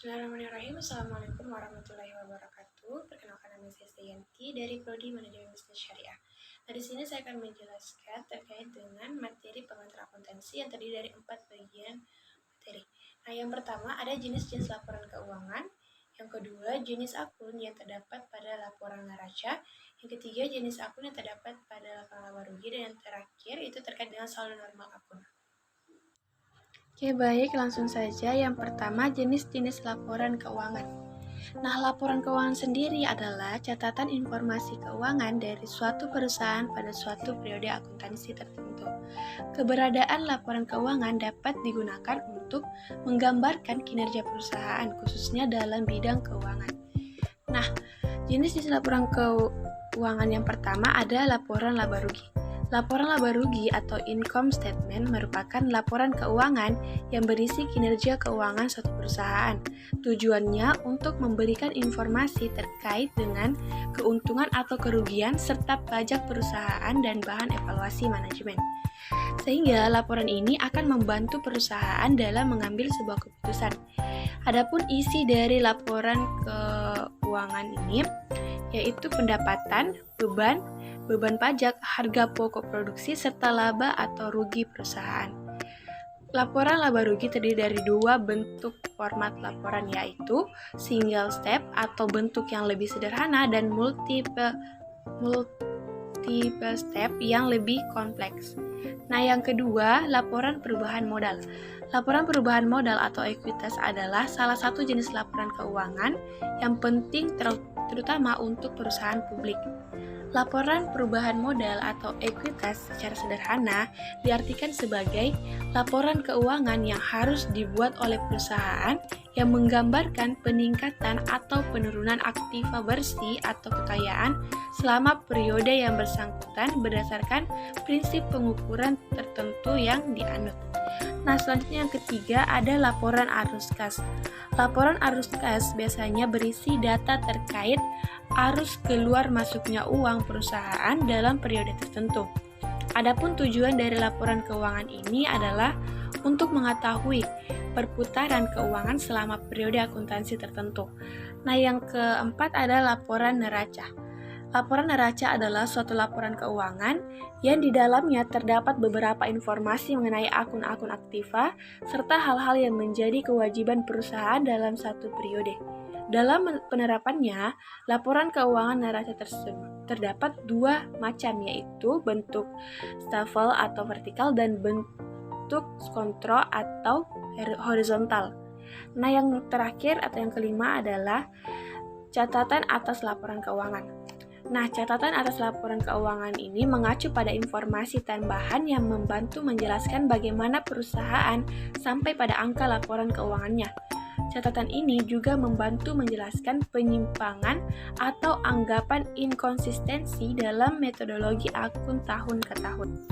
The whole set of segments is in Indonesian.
Bismillahirrahmanirrahim. Assalamualaikum warahmatullahi wabarakatuh. Perkenalkan, nama saya Stayanti dari Prodi Manajemen Bisnis Syariah. Nah, di sini saya akan menjelaskan terkait dengan materi pengantar akuntansi yang terdiri dari 4 bagian materi. Nah, yang pertama ada jenis-jenis laporan keuangan. Yang kedua, jenis akun yang terdapat pada laporan neraca. Yang ketiga, jenis akun yang terdapat pada laporan laba rugi. Dan yang terakhir itu terkait dengan saldo normal akun. Oke, baik, langsung saja. Yang pertama, jenis-jenis laporan keuangan. Nah, laporan keuangan sendiri adalah catatan informasi keuangan dari suatu perusahaan pada suatu periode akuntansi tertentu. Keberadaan laporan keuangan dapat digunakan untuk menggambarkan kinerja perusahaan, khususnya dalam bidang keuangan. Nah, jenis-jenis laporan keuangan yang pertama ada laporan laba rugi. Laporan laba rugi atau income statement merupakan laporan keuangan yang berisi kinerja keuangan suatu perusahaan. Tujuannya untuk memberikan informasi terkait dengan keuntungan atau kerugian serta pajak perusahaan dan bahan evaluasi manajemen. Sehingga laporan ini akan membantu perusahaan dalam mengambil sebuah keputusan. Adapun isi dari laporan keuangan ini yaitu pendapatan, beban pajak, harga pokok produksi, serta laba atau rugi perusahaan. Laporan laba rugi terdiri dari dua bentuk format laporan, yaitu single step atau bentuk yang lebih sederhana dan multiple step yang lebih kompleks. Nah, yang kedua, laporan perubahan modal. Laporan perubahan modal atau ekuitas adalah salah satu jenis laporan keuangan yang penting terutama untuk perusahaan publik. Laporan perubahan modal atau ekuitas secara sederhana diartikan sebagai laporan keuangan yang harus dibuat oleh perusahaan yang menggambarkan peningkatan atau penurunan aktiva bersih atau kekayaan selama periode yang bersangkutan berdasarkan prinsip pengukuran tertentu yang dianut. Nah, selanjutnya yang ketiga ada laporan arus kas. Laporan arus kas biasanya berisi data terkait arus keluar masuknya uang perusahaan dalam periode tertentu. Adapun tujuan dari laporan keuangan ini adalah untuk mengetahui perputaran keuangan selama periode akuntansi tertentu. Nah, yang keempat ada laporan neraca. Laporan neraca adalah suatu laporan keuangan yang di dalamnya terdapat beberapa informasi mengenai akun-akun aktiva serta hal-hal yang menjadi kewajiban perusahaan dalam satu periode. Dalam penerapannya, laporan keuangan neraca tersebut terdapat dua macam, yaitu bentuk staffel atau vertikal dan bentuk kontrol atau horizontal. Nah, yang terakhir atau yang kelima adalah catatan atas laporan keuangan. Nah, catatan atas laporan keuangan ini mengacu pada informasi tambahan yang membantu menjelaskan bagaimana perusahaan sampai pada angka laporan keuangannya. Catatan ini juga membantu menjelaskan penyimpangan atau anggapan inkonsistensi dalam metodologi akun tahun ke tahun.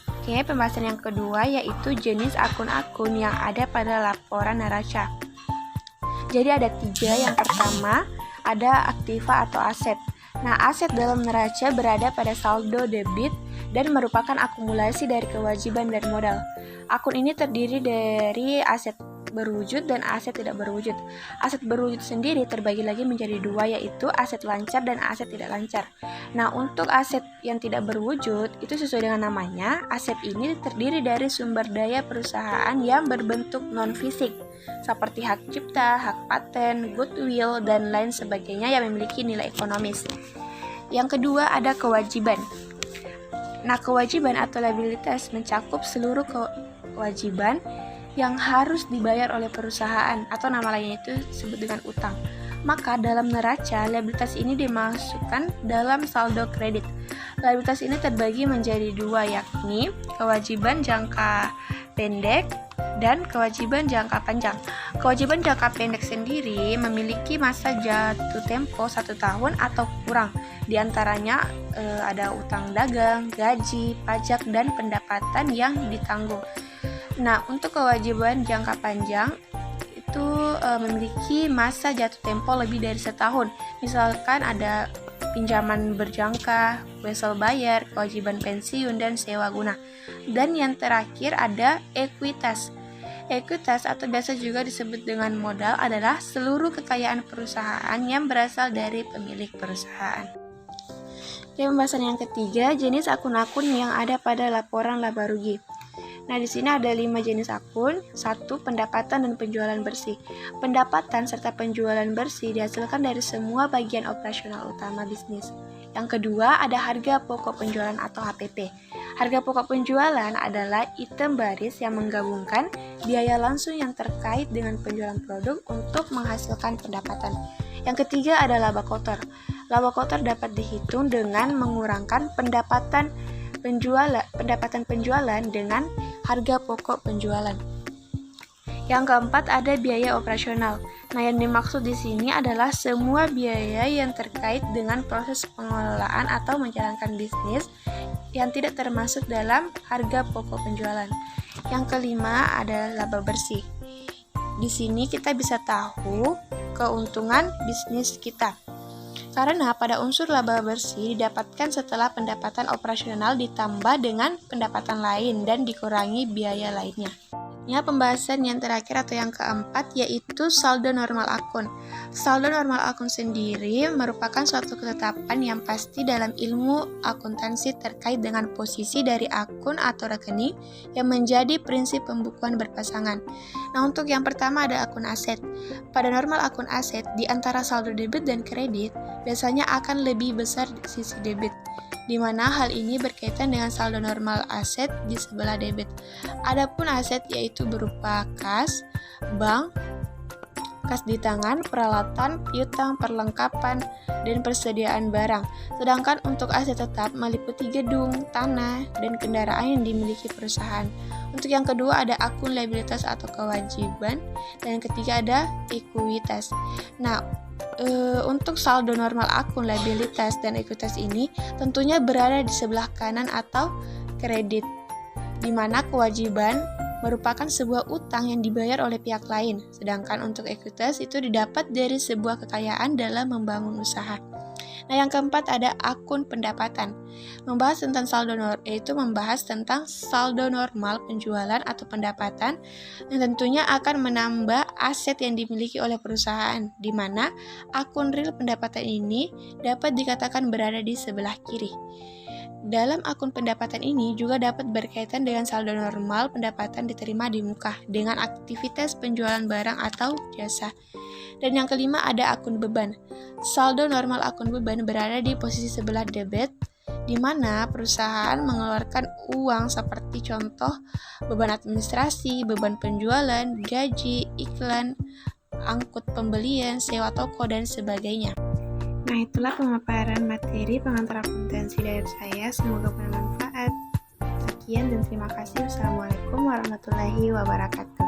Oke, pembahasan yang kedua yaitu jenis akun-akun yang ada pada laporan neraca. Jadi ada 3. Yang pertama ada aktiva atau aset. Nah, aset dalam neraca berada pada saldo debit dan merupakan akumulasi dari kewajiban dan modal. Akun ini terdiri dari aset berwujud dan aset tidak berwujud. Aset berwujud sendiri terbagi lagi menjadi 2, yaitu aset lancar dan aset tidak lancar. Nah, untuk aset yang tidak berwujud itu sesuai dengan namanya, aset ini terdiri dari sumber daya perusahaan yang berbentuk non-fisik seperti hak cipta, hak paten, goodwill, dan lain sebagainya yang memiliki nilai ekonomis. Yang kedua ada kewajiban. Nah, kewajiban atau liabilitas mencakup seluruh kewajiban yang harus dibayar oleh perusahaan atau nama lainnya itu disebut dengan utang. Maka dalam neraca, liabilitas ini dimasukkan dalam saldo kredit. Liabilitas ini terbagi menjadi 2, yakni kewajiban jangka pendek dan kewajiban jangka panjang. Kewajiban jangka pendek sendiri memiliki masa jatuh tempo 1 tahun atau kurang. Di antaranya ada utang dagang, gaji, pajak, dan pendapatan yang ditanggung. Nah, untuk kewajiban jangka panjang itu memiliki masa jatuh tempo lebih dari 1 tahun. Misalkan ada pinjaman berjangka, wesel bayar, kewajiban pensiun, dan sewa guna. Dan yang terakhir ada ekuitas. Ekuitas atau biasa juga disebut dengan modal adalah seluruh kekayaan perusahaan yang berasal dari pemilik perusahaan. Pembahasan yang ketiga, jenis akun-akun yang ada pada laporan laba rugi. Nah, di sini ada 5 jenis akun. 1. Pendapatan dan penjualan bersih. Pendapatan serta penjualan bersih dihasilkan dari semua bagian operasional utama bisnis. Yang kedua, ada harga pokok penjualan atau HPP. Harga pokok penjualan adalah item baris yang menggabungkan biaya langsung yang terkait dengan penjualan produk untuk menghasilkan pendapatan. Yang ketiga ada laba kotor. Laba kotor dapat dihitung dengan mengurangkan pendapatan penjualan dengan harga pokok penjualan. Yang keempat ada biaya operasional. Nah, yang dimaksud di sini adalah semua biaya yang terkait dengan proses pengelolaan atau menjalankan bisnis yang tidak termasuk dalam harga pokok penjualan. Yang kelima ada laba bersih. Di sini kita bisa tahu keuntungan bisnis kita. Karena pada unsur laba bersih didapatkan setelah pendapatan operasional ditambah dengan pendapatan lain dan dikurangi biaya lainnya. Ya, pembahasan yang terakhir atau yang keempat yaitu saldo normal akun. Saldo normal akun sendiri merupakan suatu ketetapan yang pasti dalam ilmu akuntansi terkait dengan posisi dari akun atau rekening yang menjadi prinsip pembukuan berpasangan. Nah, untuk yang pertama ada akun aset. Pada normal akun aset, di antara saldo debit dan kredit, biasanya akan lebih besar sisi debit, di mana hal ini berkaitan dengan saldo normal aset di sebelah debit. Adapun aset yaitu berupa kas, bank, kas di tangan, peralatan, piutang, perlengkapan, dan persediaan barang. Sedangkan untuk aset tetap meliputi gedung, tanah, dan kendaraan yang dimiliki perusahaan. Untuk yang kedua ada akun liabilitas atau kewajiban, dan yang ketiga ada ekuitas. Nah, untuk saldo normal akun liabilitas dan ekuitas ini tentunya berada di sebelah kanan atau kredit, di mana kewajiban merupakan sebuah utang yang dibayar oleh pihak lain, sedangkan untuk ekuitas itu didapat dari sebuah kekayaan dalam membangun usaha. Nah, yang keempat ada akun pendapatan. Membahas tentang membahas tentang saldo normal penjualan atau pendapatan yang tentunya akan menambah aset yang dimiliki oleh perusahaan, di mana akun real pendapatan ini dapat dikatakan berada di sebelah kiri. Dalam akun pendapatan ini juga dapat berkaitan dengan saldo normal pendapatan diterima di muka dengan aktivitas penjualan barang atau jasa. Dan yang kelima ada akun beban. Saldo normal akun beban berada di posisi sebelah debit, di mana perusahaan mengeluarkan uang seperti contoh beban administrasi, beban penjualan, gaji, iklan, angkut pembelian, sewa toko, dan sebagainya. Nah, itulah pemaparan materi pengantar akuntansi dari saya. Semoga bermanfaat. Sekian dan terima kasih. Wassalamualaikum warahmatullahi wabarakatuh.